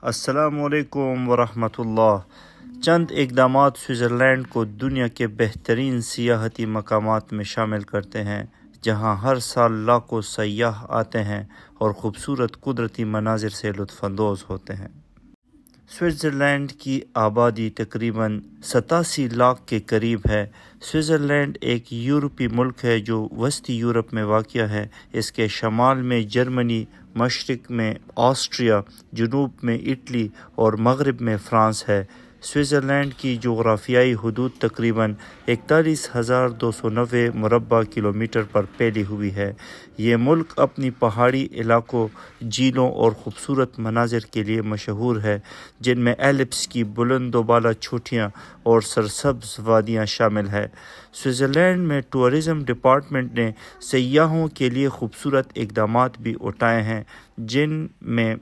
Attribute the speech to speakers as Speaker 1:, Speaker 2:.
Speaker 1: السلام علیکم ورحمۃ اللہ۔ چند اقدامات سوئٹزرلینڈ کو دنیا کے بہترین سیاحتی مقامات میں شامل کرتے ہیں، جہاں ہر سال لاکھوں سیاح آتے ہیں اور خوبصورت قدرتی مناظر سے لطف اندوز ہوتے ہیں۔ سوئٹزرلینڈ کی آبادی تقریباً 87 لاکھ کے قریب ہے۔ سوئٹزرلینڈ ایک یورپی ملک ہے جو وسطی یورپ میں واقع ہے۔ اس کے شمال میں جرمنی، مشرق میں آسٹریا، جنوب میں اٹلی اور مغرب میں فرانس ہے۔ سوئٹزرلینڈ کی جغرافیائی حدود تقریباً 41,290 مربع کلومیٹر پر پھیلی ہوئی ہے۔ یہ ملک اپنی پہاڑی علاقوں، جھیلوں اور خوبصورت مناظر کے لیے مشہور ہے، جن میں ایلپس کی بلند و بالا چوٹیاں اور سرسبز وادیاں شامل ہیں۔ سوئٹزرلینڈ میں ٹورزم ڈپارٹمنٹ نے سیاحوں کے لیے خوبصورت اقدامات بھی اٹھائے ہیں، جن میں